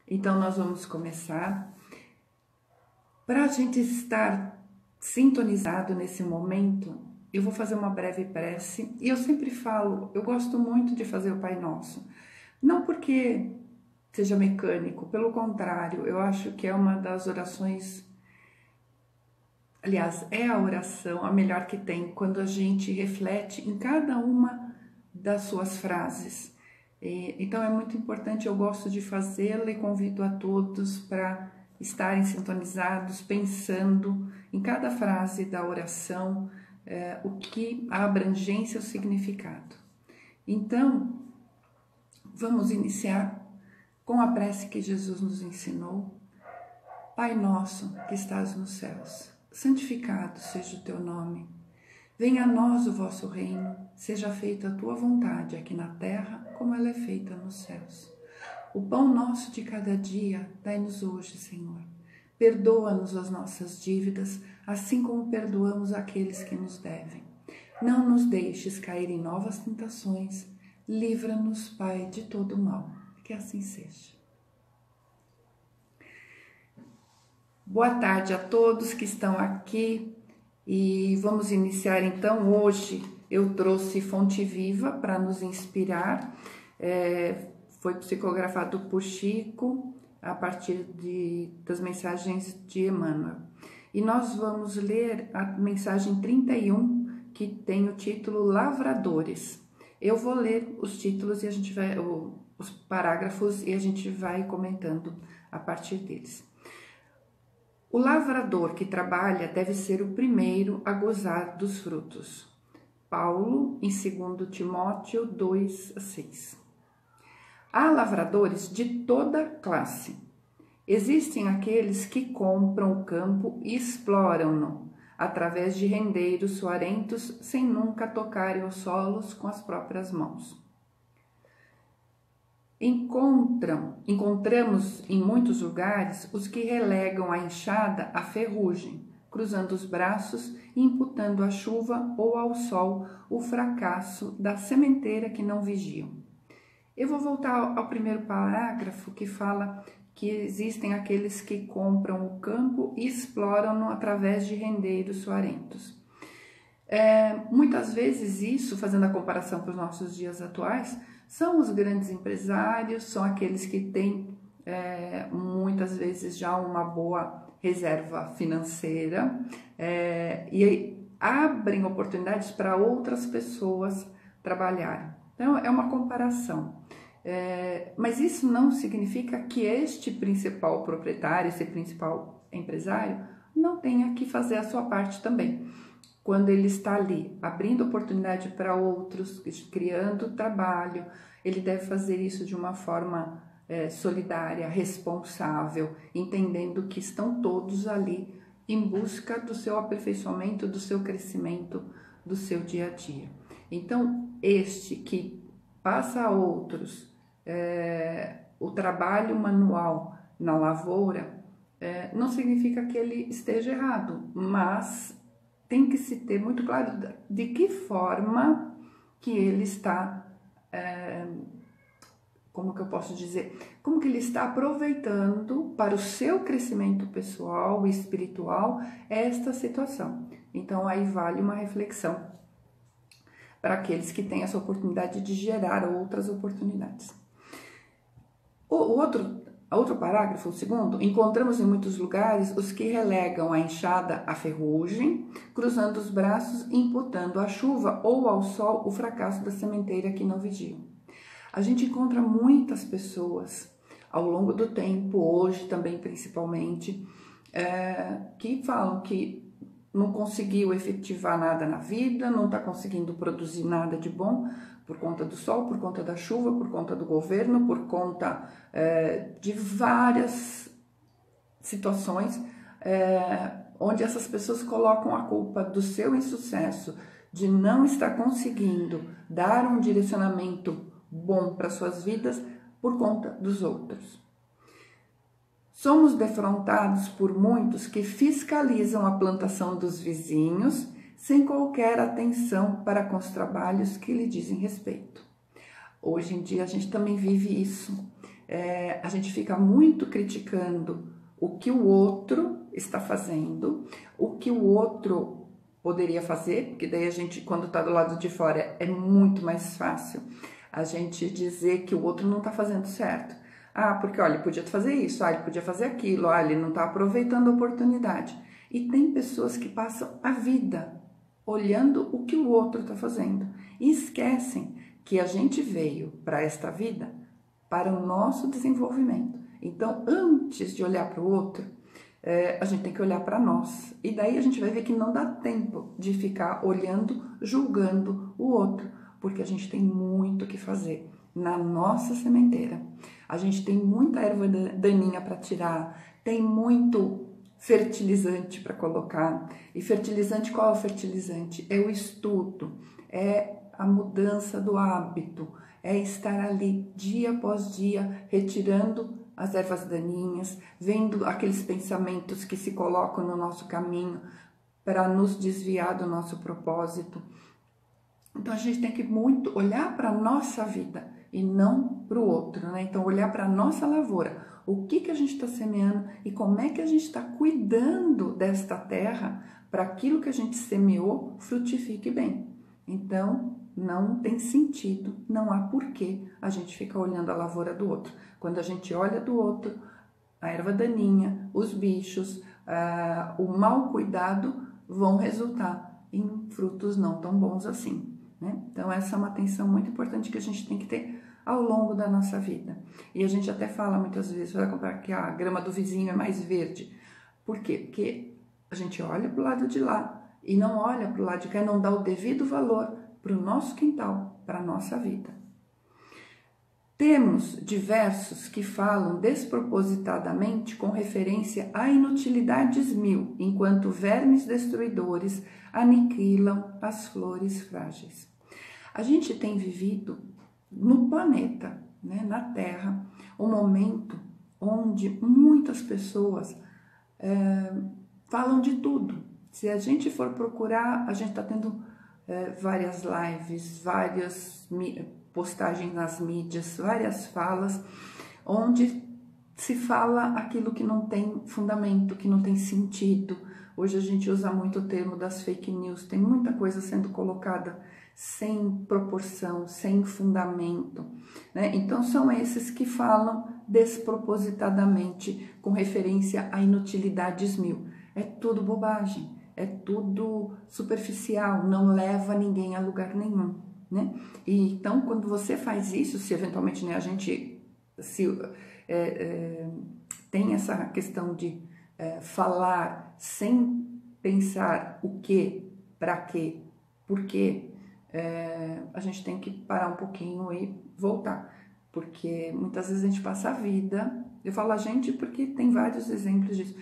Então, nós vamos começar. Para a gente estar sintonizado nesse momento, eu vou fazer uma breve prece. E eu sempre falo, eu gosto muito de fazer o Pai Nosso. Não porque seja mecânico, pelo contrário, eu acho que é uma das orações... Aliás, é a oração a melhor que tem, quando a gente reflete em cada uma das suas frases. Então é muito importante, eu gosto de fazê-la e convido a todos para estarem sintonizados, pensando em cada frase da oração, o que a abrangência, o significado. Então, vamos iniciar com a prece que Jesus nos ensinou. Pai nosso que estás nos céus, santificado seja o teu nome. Venha a nós o vosso reino, seja feita a tua vontade aqui na terra, como ela é feita nos céus. O pão nosso de cada dia, dai-nos hoje, Senhor. Perdoa-nos as nossas dívidas, assim como perdoamos aqueles que nos devem. Não nos deixes cair em novas tentações, livra-nos, Pai, de todo mal. Que assim seja. Boa tarde a todos que estão aqui. E vamos iniciar então. Hoje eu trouxe Fonte Viva para nos inspirar, foi psicografado por Chico a partir das mensagens de Emmanuel. E nós vamos ler a mensagem 31, que tem o título Lavradores. Eu vou ler os títulos e a gente vai, os parágrafos, e a gente vai comentando a partir deles. O lavrador que trabalha deve ser o primeiro a gozar dos frutos. Paulo, em 2 Timóteo 2:6. Há lavradores de toda classe. Existem aqueles que compram o campo e exploram-no, através de rendeiros suarentos, sem nunca tocarem os solos com as próprias mãos. Encontramos em muitos lugares os que relegam a enxada à ferrugem, cruzando os braços e imputando à chuva ou ao sol o fracasso da sementeira que não vigiam. Eu vou voltar ao primeiro parágrafo que fala que existem aqueles que compram o campo e exploram-no através de rendeiros suarentos. Muitas vezes isso, fazendo a comparação com os nossos dias atuais, são os grandes empresários, são aqueles que têm muitas vezes já uma boa reserva financeira e abrem oportunidades para outras pessoas trabalharem. Então é uma comparação. Mas isso não significa que este principal proprietário, esse principal empresário, não tenha que fazer a sua parte também. Quando ele está ali, abrindo oportunidade para outros, criando trabalho, ele deve fazer isso de uma forma solidária, responsável, entendendo que estão todos ali em busca do seu aperfeiçoamento, do seu crescimento, do seu dia a dia. Então, este que passa a outros o trabalho manual na lavoura, não significa que ele esteja errado, mas tem que se ter muito claro de que forma que ele está, como que eu posso dizer, como que ele está aproveitando para o seu crescimento pessoal e espiritual esta situação. Então aí vale uma reflexão para aqueles que têm essa oportunidade de gerar outras oportunidades. Outro parágrafo, o segundo, encontramos em muitos lugares os que relegam a enxada à ferrugem, cruzando os braços e imputando à chuva ou ao sol o fracasso da sementeira que não vigiam. A gente encontra muitas pessoas ao longo do tempo, hoje também principalmente, que falam que não conseguiu efetivar nada na vida, não está conseguindo produzir nada de bom, por conta do sol, por conta da chuva, por conta do governo, por conta de várias situações onde essas pessoas colocam a culpa do seu insucesso, de não estar conseguindo dar um direcionamento bom para suas vidas por conta dos outros. Somos defrontados por muitos que fiscalizam a plantação dos vizinhos sem qualquer atenção para com os trabalhos que lhe dizem respeito. Hoje em dia a gente também vive isso. A gente fica muito criticando o que o outro está fazendo, o que o outro poderia fazer, porque daí a gente, quando está do lado de fora, é muito mais fácil a gente dizer que o outro não está fazendo certo. Ah, porque olha, ele podia fazer isso, ele podia fazer aquilo, ele não está aproveitando a oportunidade. E tem pessoas que passam a vida olhando o que o outro está fazendo e esquecem que a gente veio para esta vida para o nosso desenvolvimento. Então, antes de olhar para o outro, a gente tem que olhar para nós. E daí a gente vai ver que não dá tempo de ficar olhando, julgando o outro, porque a gente tem muito o que fazer na nossa sementeira. A gente tem muita erva daninha para tirar, tem muito fertilizante para colocar. E fertilizante, qual é o fertilizante? É o estudo, é a mudança do hábito, é estar ali dia após dia, retirando as ervas daninhas, vendo aqueles pensamentos que se colocam no nosso caminho para nos desviar do nosso propósito. Então a gente tem que muito olhar para a nossa vida e não para o outro, né? Então olhar para a nossa lavoura, o que a gente está semeando e como é que a gente está cuidando desta terra para aquilo que a gente semeou frutifique bem. Então não tem sentido, não há porquê a gente ficar olhando a lavoura do outro. Quando a gente olha do outro, a erva daninha, os bichos, o mau cuidado vão resultar em frutos não tão bons assim, né? Então essa é uma atenção muito importante que a gente tem que ter ao longo da nossa vida. E a gente até fala muitas vezes, vai comprar que a grama do vizinho é mais verde. Por quê? Porque a gente olha para o lado de lá e não olha para o lado de cá e não dá o devido valor para o nosso quintal, para a nossa vida. Temos diversos que falam despropositadamente com referência a inutilidades mil, enquanto vermes destruidores aniquilam as flores frágeis. A gente tem vivido no planeta, né, na Terra, um momento onde muitas pessoas falam de tudo. Se a gente for procurar, a gente está tendo várias lives, várias postagens nas mídias, várias falas, onde se fala aquilo que não tem fundamento, que não tem sentido. Hoje a gente usa muito o termo das fake news, tem muita coisa sendo colocada sem proporção, sem fundamento, né? Então são esses que falam despropositadamente com referência a inutilidades mil. É tudo bobagem, é tudo superficial, não leva ninguém a lugar nenhum, né? E então quando você faz isso, se eventualmente, né, a gente tem essa questão de falar sem pensar o que, para quê, por quê, a gente tem que parar um pouquinho e voltar, porque muitas vezes a gente passa a vida, eu falo a gente porque tem vários exemplos disso,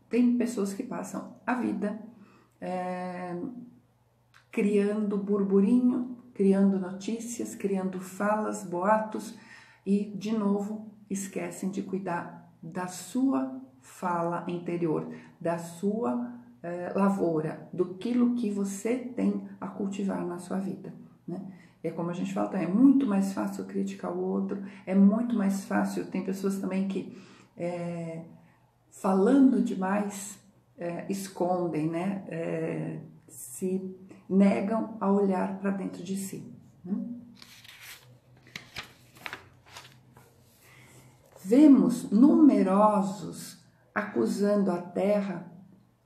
tem pessoas que passam a vida criando burburinho, criando notícias, criando falas, boatos e, de novo, esquecem de cuidar da sua fala interior, da sua lavoura, do que você tem a cultivar na sua vida, né? É como a gente fala, é muito mais fácil criticar o outro, é muito mais fácil, tem pessoas também que falando demais escondem, né? Se negam a olhar para dentro de si, né? Vemos numerosos acusando a terra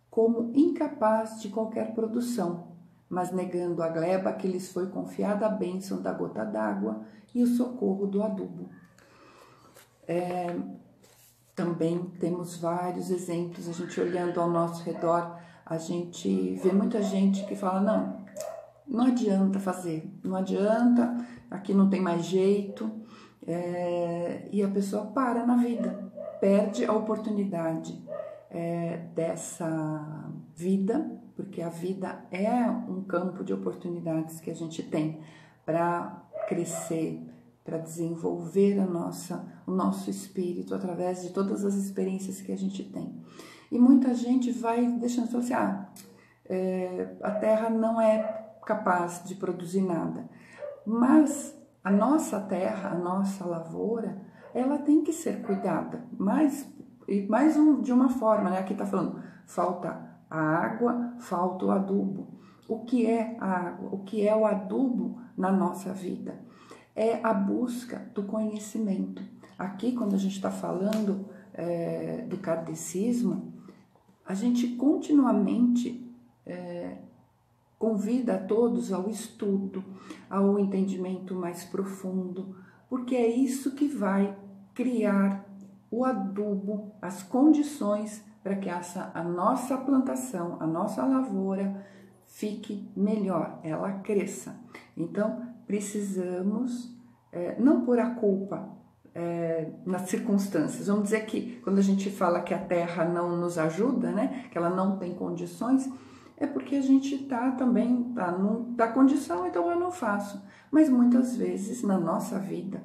como incapaz de qualquer produção, mas negando a gleba que lhes foi confiada a bênção da gota d'água e o socorro do adubo. Também temos vários exemplos, a gente olhando ao nosso redor, a gente vê muita gente que fala, não adianta fazer, não adianta, aqui não tem mais jeito, e a pessoa para na vida, perde a oportunidade dessa vida, porque a vida é um campo de oportunidades que a gente tem para crescer, para desenvolver o nosso espírito através de todas as experiências que a gente tem. E muita gente vai deixando falar assim, a terra não é capaz de produzir nada. Mas a nossa terra, a nossa lavoura, ela tem que ser cuidada, mas de uma forma, né? Aqui está falando, falta a água, falta o adubo. O que é a água? O que é o adubo na nossa vida? É a busca do conhecimento. Aqui, quando a gente está falando do kardecismo, a gente continuamente convida a todos ao estudo, ao entendimento mais profundo, porque é isso que vai criar o adubo, as condições para que a nossa plantação, a nossa lavoura fique melhor, ela cresça. Então, precisamos não pôr a culpa nas circunstâncias. Vamos dizer que quando a gente fala que a terra não nos ajuda, né, que ela não tem condições, é porque a gente não dá condição, então eu não faço. Mas muitas vezes na nossa vida,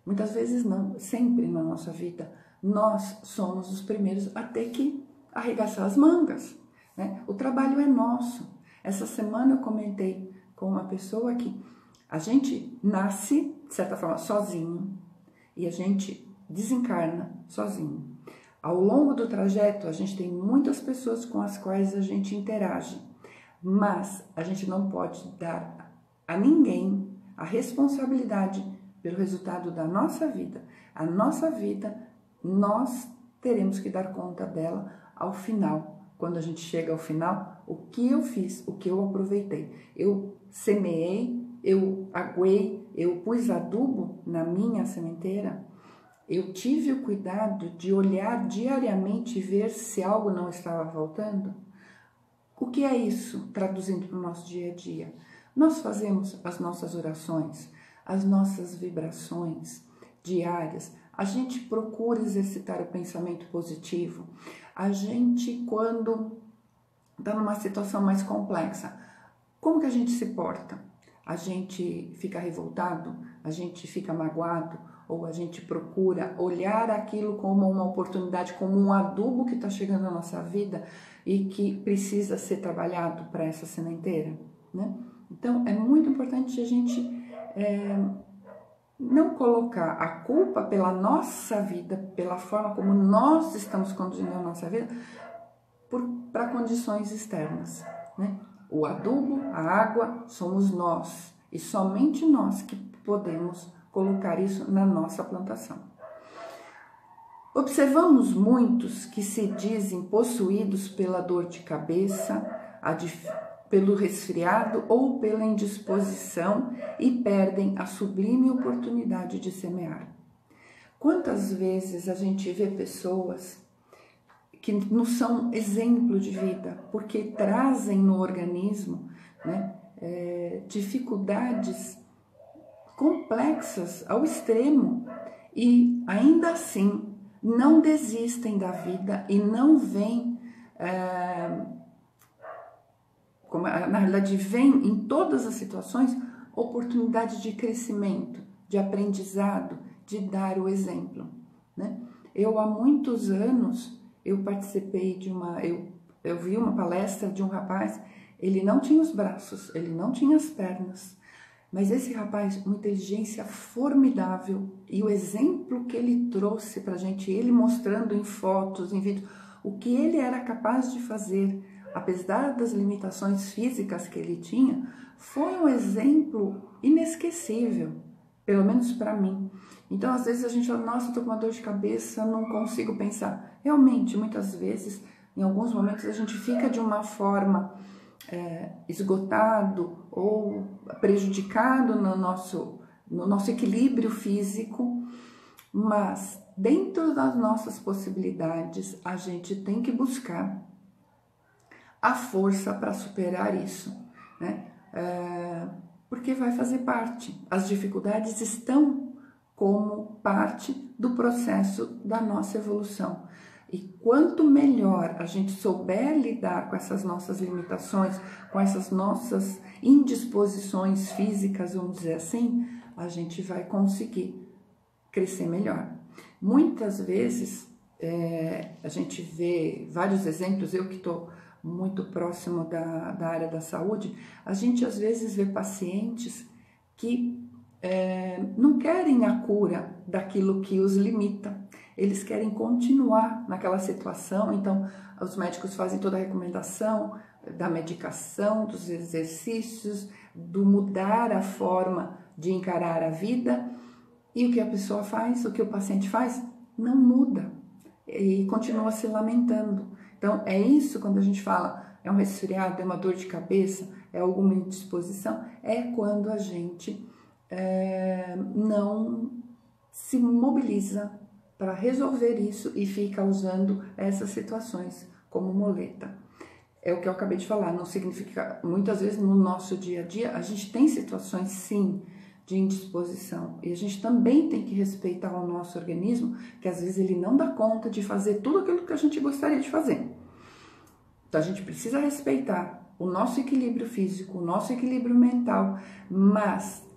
muitas vezes não, sempre na nossa vida, nós somos os primeiros a ter que arregaçar as mangas, né? O trabalho é nosso. Essa semana eu comentei com uma pessoa que a gente nasce, de certa forma, sozinho e a gente desencarna sozinho. Ao longo do trajeto, a gente tem muitas pessoas com as quais a gente interage, mas a gente não pode dar a ninguém a responsabilidade pelo resultado da nossa vida. A nossa vida, nós teremos que dar conta dela ao final. Quando a gente chega ao final, o que eu fiz, o que eu aproveitei. Eu semeei, eu aguei, eu pus adubo na minha sementeira. Eu tive o cuidado de olhar diariamente e ver se algo não estava faltando. O que é isso, traduzindo para o nosso dia a dia? Nós fazemos as nossas orações, as nossas vibrações diárias. A gente procura exercitar o pensamento positivo. A gente, quando está numa situação mais complexa, como que a gente se porta? A gente fica revoltado? A gente fica magoado? Ou a gente procura olhar aquilo como uma oportunidade, como um adubo que está chegando na nossa vida e que precisa ser trabalhado para essa sementeira, né? Então, é muito importante a gente não colocar a culpa pela nossa vida, pela forma como nós estamos conduzindo a nossa vida, para condições externas, né? O adubo, a água, somos nós e somente nós que podemos colocar isso na nossa plantação. Observamos muitos que se dizem possuídos pela dor de cabeça, pelo resfriado ou pela indisposição e perdem a sublime oportunidade de semear. Quantas vezes a gente vê pessoas que não são exemplo de vida, porque trazem no organismo, né, dificuldades complexas ao extremo e ainda assim não desistem da vida e não veem, na realidade vem em todas as situações oportunidade de crescimento, de aprendizado, de dar o exemplo, né? Eu há muitos anos eu participei eu vi uma palestra de um rapaz, ele não tinha os braços, ele não tinha as pernas, mas esse rapaz, uma inteligência formidável, e o exemplo que ele trouxe para a gente, ele mostrando em fotos, em vídeo, o que ele era capaz de fazer, apesar das limitações físicas que ele tinha, foi um exemplo inesquecível, pelo menos para mim. Então, às vezes a gente fala, nossa, estou com uma dor de cabeça, não consigo pensar. Realmente, muitas vezes, em alguns momentos, a gente fica de uma forma esgotado ou prejudicado no nosso equilíbrio físico, mas dentro das nossas possibilidades, a gente tem que buscar a força para superar isso, né? Porque vai fazer parte. As dificuldades estão como parte do processo da nossa evolução. E quanto melhor a gente souber lidar com essas nossas limitações, com essas nossas indisposições físicas, vamos dizer assim, a gente vai conseguir crescer melhor. Muitas vezes a gente vê vários exemplos, eu que estou muito próximo da área da saúde, a gente às vezes vê pacientes que não querem a cura daquilo que os limita. Eles querem continuar naquela situação, então os médicos fazem toda a recomendação da medicação, dos exercícios, do mudar a forma de encarar a vida, e o que a pessoa faz, o que o paciente faz, não muda e continua se lamentando. Então é isso quando a gente fala, é um resfriado, é uma dor de cabeça, é alguma indisposição, é quando a gente não se mobiliza para resolver isso e fica usando essas situações como muleta. É o que eu acabei de falar, não significa, muitas vezes no nosso dia a dia, a gente tem situações sim de indisposição e a gente também tem que respeitar o nosso organismo, que às vezes ele não dá conta de fazer tudo aquilo que a gente gostaria de fazer. Então a gente precisa respeitar o nosso equilíbrio físico, o nosso equilíbrio mental, mas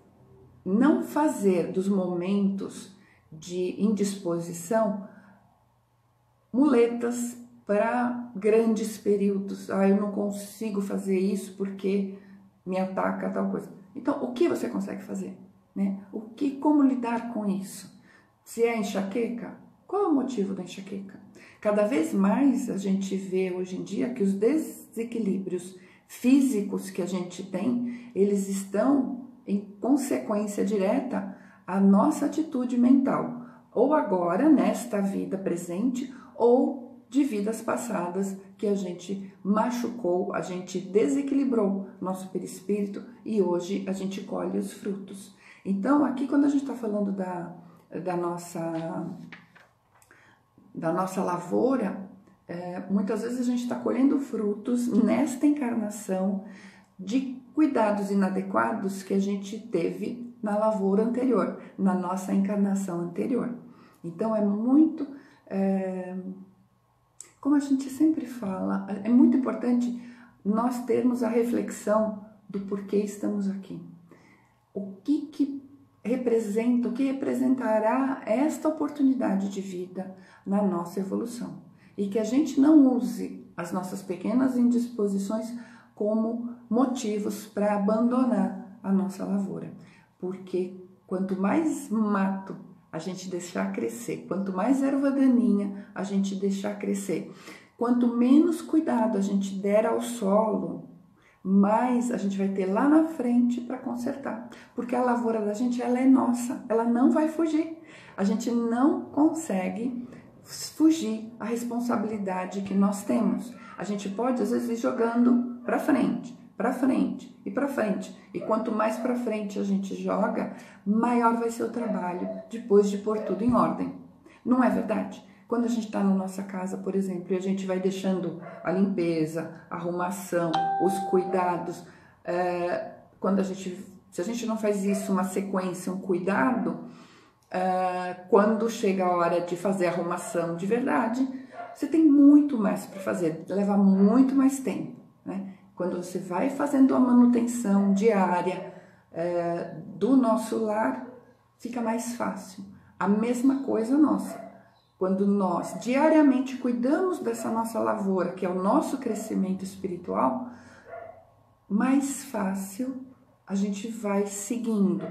não fazer dos momentos de indisposição muletas para grandes períodos. Eu não consigo fazer isso porque me ataca tal coisa. Então, o que você consegue fazer, né? Como lidar com isso? Se é enxaqueca, qual é o motivo da enxaqueca? Cada vez mais a gente vê hoje em dia que os desequilíbrios físicos que a gente tem, eles estão em consequência direta à nossa atitude mental, ou agora, nesta vida presente, ou de vidas passadas que a gente machucou, a gente desequilibrou nosso perispírito e hoje a gente colhe os frutos. Então, aqui quando a gente está falando da nossa lavoura, muitas vezes a gente está colhendo frutos nesta encarnação de cuidados inadequados que a gente teve na lavoura anterior, na nossa encarnação anterior. Então, é muito, como a gente sempre fala, é muito importante nós termos a reflexão do porquê estamos aqui. O que representa, o que representará esta oportunidade de vida na nossa evolução. E que a gente não use as nossas pequenas indisposições como motivos para abandonar a nossa lavoura. Porque quanto mais mato a gente deixar crescer, quanto mais erva daninha a gente deixar crescer, quanto menos cuidado a gente der ao solo, mais a gente vai ter lá na frente para consertar. Porque a lavoura da gente, ela é nossa, ela não vai fugir. A gente não consegue fugir a responsabilidade que nós temos. A gente pode, às vezes, ir jogando para frente e para frente. E quanto mais para frente a gente joga, maior vai ser o trabalho depois de pôr tudo em ordem. Não é verdade? Quando a gente está na nossa casa, por exemplo, e a gente vai deixando a limpeza, a arrumação, os cuidados, se a gente não faz isso, uma sequência, um cuidado, quando chega a hora de fazer a arrumação de verdade, você tem muito mais para fazer, leva muito mais tempo, né? Quando você vai fazendo a manutenção diária do nosso lar, fica mais fácil. A mesma coisa nossa. Quando nós diariamente cuidamos dessa nossa lavoura, que é o nosso crescimento espiritual, mais fácil a gente vai seguindo.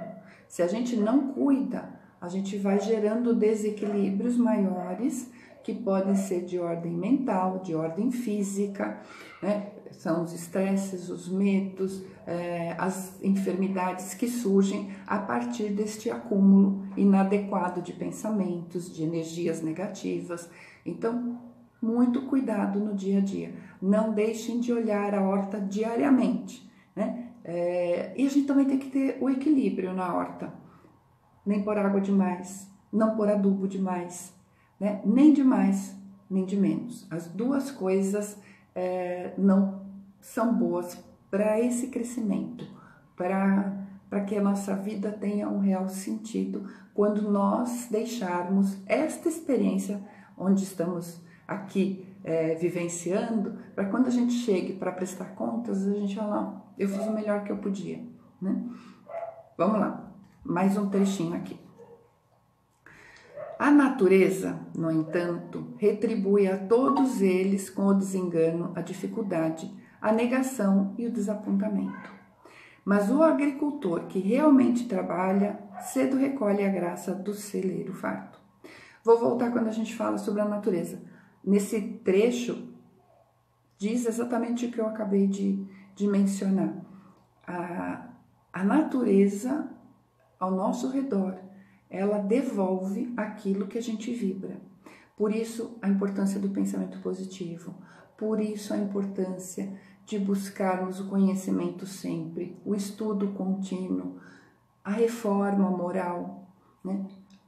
Se a gente não cuida, a gente vai gerando desequilíbrios maiores, que podem ser de ordem mental, de ordem física, né? São os estresses, os medos, as enfermidades que surgem a partir deste acúmulo inadequado de pensamentos, de energias negativas. Então, muito cuidado no dia a dia. Não deixem de olhar a horta diariamente, né? E a gente também tem que ter o equilíbrio na horta. Nem pôr água demais, não pôr adubo demais, né? Nem de mais, nem de menos. As duas coisas não são boas para esse crescimento, para que a nossa vida tenha um real sentido quando nós deixarmos esta experiência onde estamos aqui vivenciando, para quando a gente chegue para prestar contas, a gente fala, não, eu fiz o melhor que eu podia, né? Vamos lá, mais um trechinho aqui. A natureza, no entanto, retribui a todos eles com o desengano, a dificuldade, a negação e o desapontamento. Mas o agricultor que realmente trabalha, cedo recolhe a graça do celeiro farto. Vou voltar quando a gente fala sobre a natureza. Nesse trecho, diz exatamente o que eu acabei de mencionar. A natureza ao nosso redor, ela devolve aquilo que a gente vibra. Por isso, a importância do pensamento positivo. Por isso, a importância de buscarmos o conhecimento sempre, o estudo contínuo, a reforma moral, né?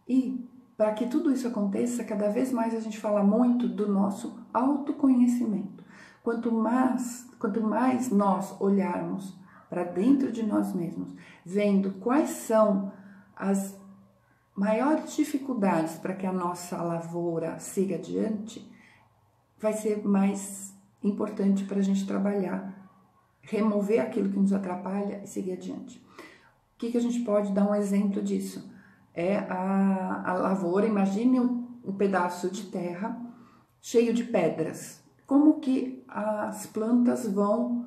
E para que tudo isso aconteça, cada vez mais a gente fala muito do nosso autoconhecimento. Quanto mais nós olharmos para dentro de nós mesmos, vendo quais são as maiores dificuldades para que a nossa lavoura siga adiante, vai ser mais importante para a gente trabalhar, remover aquilo que nos atrapalha e seguir adiante. O que a gente pode dar um exemplo disso? É a lavoura, imagine um pedaço de terra cheio de pedras. Como que as plantas vão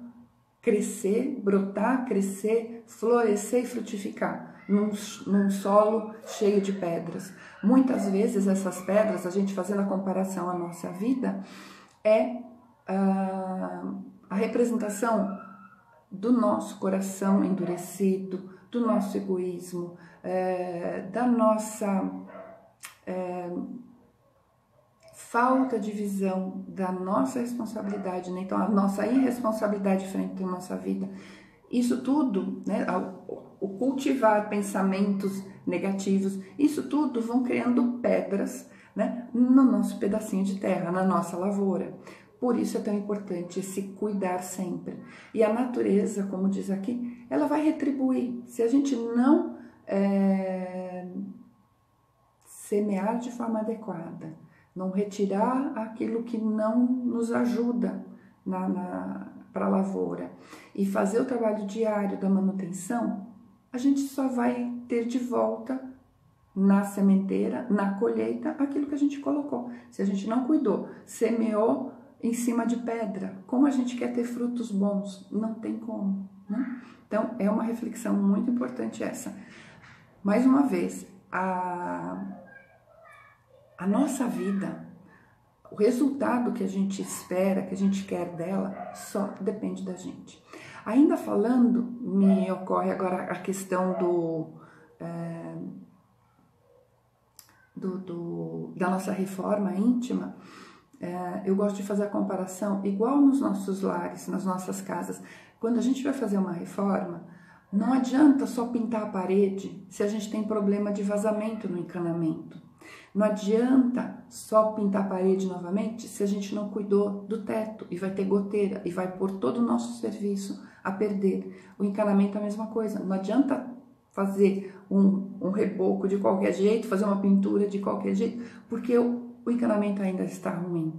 crescer, brotar, crescer, florescer e frutificar num solo cheio de pedras? Muitas vezes essas pedras, a gente fazendo a comparação à nossa vida, é a representação do nosso coração endurecido, do nosso egoísmo, da nossa falta de visão da nossa responsabilidade, né? Então a nossa irresponsabilidade frente à nossa vida. Isso tudo, né? O cultivar pensamentos negativos, isso tudo vão criando pedras, né? No nosso pedacinho de terra, na nossa lavoura. Por isso é tão importante se cuidar sempre. E a natureza, como diz aqui, ela vai retribuir. Se a gente não semear de forma adequada, não retirar aquilo que não nos ajuda para a lavoura e fazer o trabalho diário da manutenção, a gente só vai ter de volta na sementeira, na colheita, aquilo que a gente colocou. Se a gente não cuidou, semeou em cima de pedra, como a gente quer ter frutos bons? Não tem como, né? Então, é uma reflexão muito importante essa. Mais uma vez, a nossa vida, o resultado que a gente espera, que a gente quer dela, só depende da gente. Ainda falando, me ocorre agora a questão da nossa reforma íntima. Eu gosto de fazer a comparação, igual nos nossos lares, nas nossas casas. Quando a gente vai fazer uma reforma, não adianta só pintar a parede se a gente tem problema de vazamento no encanamento. Não adianta só pintar a parede novamente se a gente não cuidou do teto e vai ter goteira e vai pôr todo o nosso serviço a perder. O encanamento é a mesma coisa. Não adianta fazer um reboco de qualquer jeito, fazer uma pintura de qualquer jeito, porque o encanamento ainda está ruim.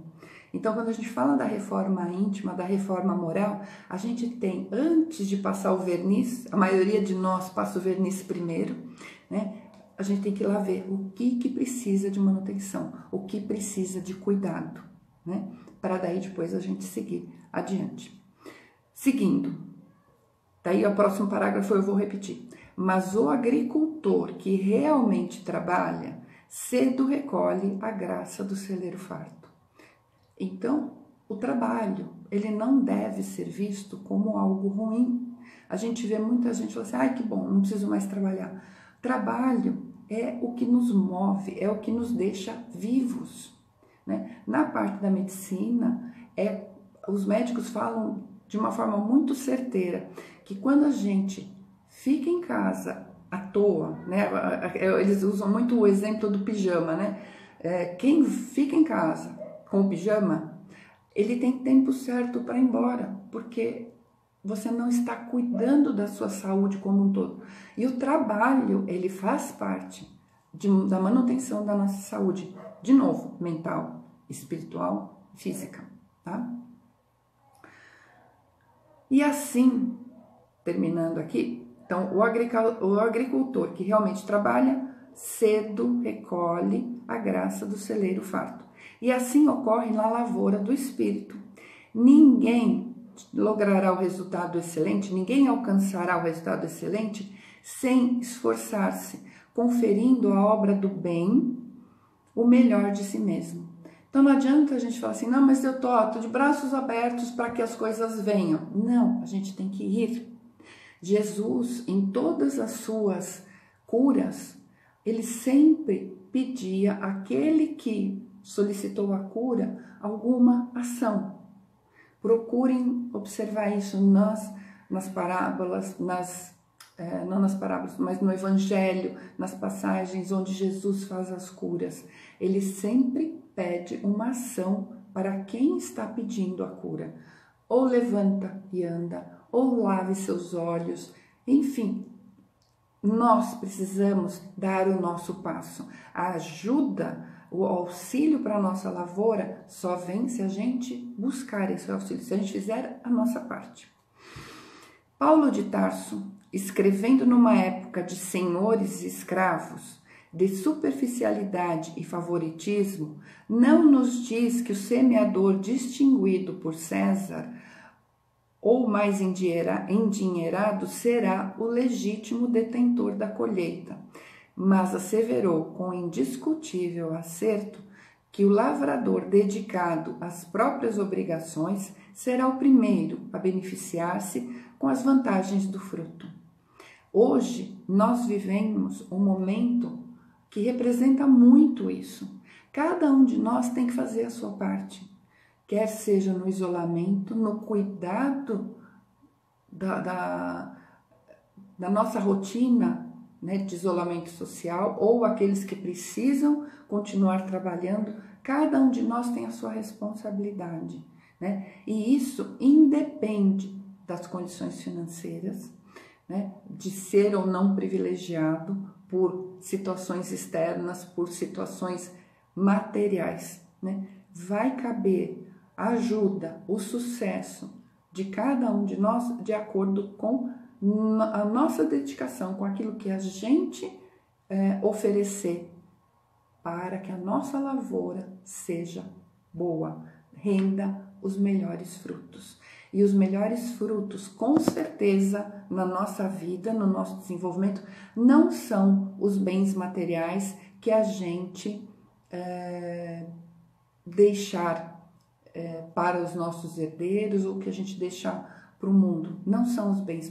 Então, quando a gente fala da reforma íntima, da reforma moral, a gente tem, antes de passar o verniz, a maioria de nós passa o verniz primeiro, né? A gente tem que ir lá ver o que precisa de manutenção, o que precisa de cuidado, né? Para daí depois a gente seguir adiante. Seguindo, daí o próximo parágrafo eu vou repetir. Mas o agricultor que realmente trabalha, cedo recolhe a graça do celeiro farto. Então, o trabalho, ele não deve ser visto como algo ruim. A gente vê muita gente falando assim, ai que bom, não preciso mais trabalhar. Trabalho é o que nos move, é o que nos deixa vivos, né? Na parte da medicina, os médicos falam de uma forma muito certeira que quando a gente fica em casa à toa, né? Eles usam muito o exemplo do pijama, né? Quem fica em casa com o pijama, ele tem tempo certo para ir embora, porque você não está cuidando da sua saúde como um todo. E o trabalho, ele faz parte da manutenção da nossa saúde, de novo, mental, espiritual, física, tá? E assim, terminando aqui, então, o agricultor que realmente trabalha, cedo recolhe a graça do celeiro farto. E assim ocorre na lavoura do espírito. Ninguém logrará o resultado excelente, ninguém alcançará o resultado excelente sem esforçar-se, conferindo à obra do bem o melhor de si mesmo. Então não adianta a gente falar assim, não, mas eu tô de braços abertos para que as coisas venham. Não, a gente tem que ir. Jesus, em todas as suas curas, ele sempre pedia àquele que solicitou a cura alguma ação. Procurem observar isso nas parábolas, não nas parábolas, mas no Evangelho, nas passagens onde Jesus faz as curas. Ele sempre pede uma ação para quem está pedindo a cura. Ou levanta e anda, ou lave seus olhos, enfim. Nós precisamos dar o nosso passo. A ajuda, o auxílio para a nossa lavoura só vem se a gente buscar esse auxílio, se a gente fizer a nossa parte. Paulo de Tarso, escrevendo numa época de senhores e escravos, de superficialidade e favoritismo, não nos diz que o semeador distinguido por César ou mais endinheirado será o legítimo detentor da colheita, mas asseverou com indiscutível acerto que o lavrador dedicado às próprias obrigações será o primeiro a beneficiar-se com as vantagens do fruto. Hoje, nós vivemos um momento que representa muito isso. Cada um de nós tem que fazer a sua parte, quer seja no isolamento, no cuidado da nossa rotina, né, de isolamento social, ou aqueles que precisam continuar trabalhando. Cada um de nós tem a sua responsabilidade, né? E isso independe das condições financeiras, né, de ser ou não privilegiado por situações externas, por situações materiais, né? Vai caber a ajuda, o sucesso de cada um de nós de acordo com a nossa dedicação, com aquilo que a gente oferecer para que a nossa lavoura seja boa, renda os melhores frutos. E os melhores frutos, com certeza, na nossa vida, no nosso desenvolvimento, não são os bens materiais que a gente deixar para os nossos herdeiros ou que a gente deixar para o mundo. Não são os bens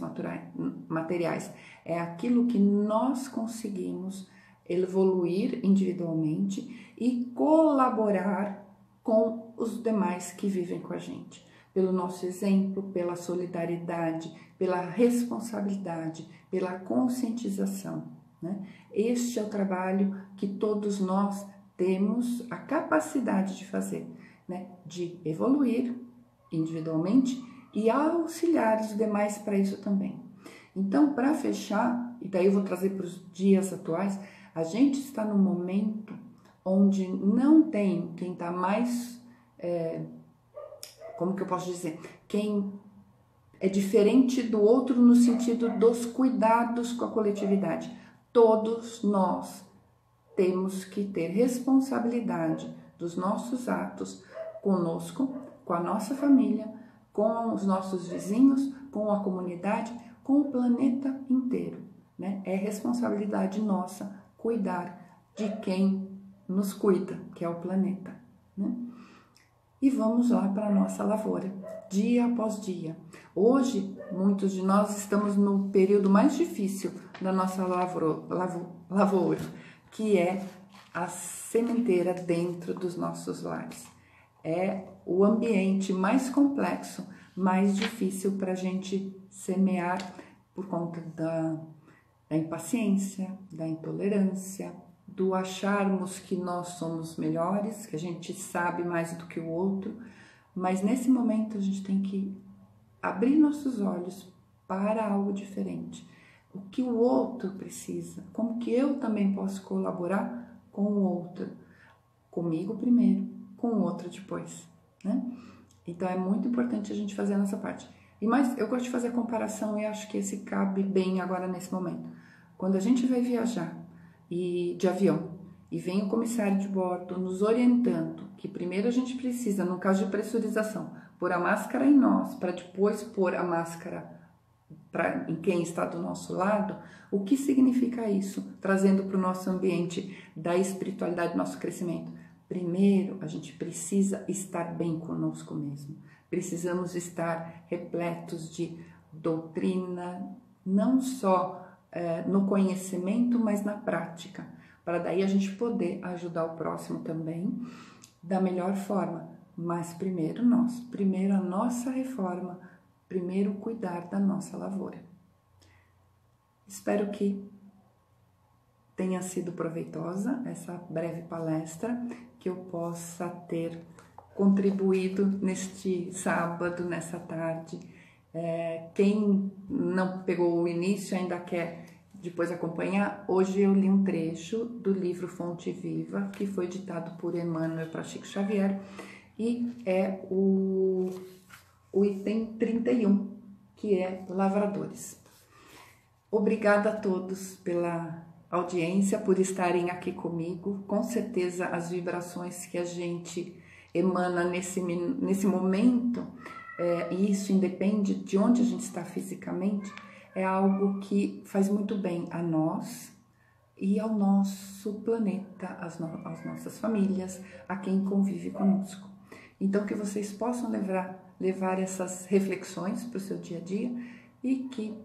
materiais, é aquilo que nós conseguimos evoluir individualmente e colaborar com os demais que vivem com a gente. Pelo nosso exemplo, pela solidariedade, pela responsabilidade, pela conscientização, né? Este é o trabalho que todos nós temos a capacidade de fazer, né? De evoluir individualmente e auxiliar os demais para isso também. Então, para fechar, e daí eu vou trazer para os dias atuais, a gente está num momento onde não tem quem está mais... como que eu posso dizer? Quem é diferente do outro no sentido dos cuidados com a coletividade. Todos nós temos que ter responsabilidade dos nossos atos conosco, com a nossa família, com os nossos vizinhos, com a comunidade, com o planeta inteiro, né? É responsabilidade nossa cuidar de quem nos cuida, que é o planeta, né? E vamos lá para a nossa lavoura, dia após dia. Hoje, muitos de nós estamos no período mais difícil da nossa lavoura, que é a sementeira dentro dos nossos lares. É o ambiente mais complexo, mais difícil para a gente semear por conta da impaciência, da intolerância, do acharmos que nós somos melhores, que a gente sabe mais do que o outro, mas nesse momento a gente tem que abrir nossos olhos para algo diferente. O que o outro precisa, como que eu também posso colaborar com o outro, comigo primeiro, com o outro depois, né? Então é muito importante a gente fazer a nossa parte. Mas eu gosto de fazer a comparação e acho que esse cabe bem agora nesse momento. Quando a gente vai viajar de avião e vem o comissário de bordo nos orientando que primeiro a gente precisa, no caso de pressurização, pôr a máscara em nós, para depois pôr a máscara em quem está do nosso lado, o que significa isso? Trazendo para o nosso ambiente da espiritualidade, do nosso crescimento. Primeiro, a gente precisa estar bem conosco mesmo. Precisamos estar repletos de doutrina, não só no conhecimento, mas na prática, para daí a gente poder ajudar o próximo também da melhor forma. Mas primeiro nós, primeiro a nossa reforma, primeiro cuidar da nossa lavoura. Espero que tenha sido proveitosa essa breve palestra, que eu possa ter contribuído neste sábado, nessa tarde. Quem não pegou o início ainda quer depois acompanhar, hoje eu li um trecho do livro Fonte Viva, que foi ditado por Emmanuel para Chico Xavier, e é o item 31, que é Lavradores. Obrigada a todos pela audiência, por estarem aqui comigo. Com certeza as vibrações que a gente emana nesse momento, e isso independe de onde a gente está fisicamente, é algo que faz muito bem a nós e ao nosso planeta, às nossas famílias, a quem convive conosco. Então, que vocês possam levar essas reflexões para o seu dia a dia e que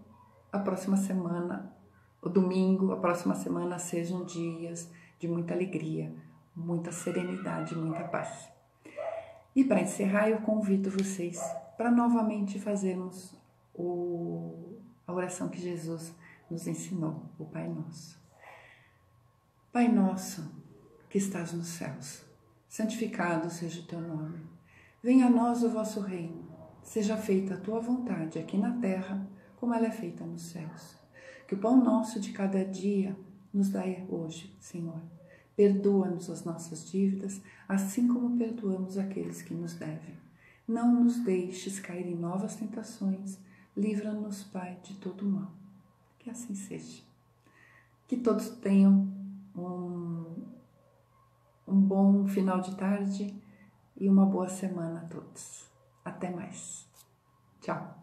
a próxima semana, o domingo, a próxima semana sejam dias de muita alegria, muita serenidade, muita paz. E para encerrar, eu convido vocês para novamente fazermos a oração que Jesus nos ensinou, o Pai Nosso. Pai nosso, que estás nos céus, santificado seja o teu nome. Venha a nós o vosso reino. Seja feita a tua vontade aqui na terra, como ela é feita nos céus. Que o pão nosso de cada dia nos dai hoje, Senhor. Perdoa-nos as nossas dívidas, assim como perdoamos aqueles que nos devem. Não nos deixes cair em novas tentações. Livra-nos, Pai, de todo mal. Que assim seja. Que todos tenham um bom final de tarde e uma boa semana a todos. Até mais. Tchau.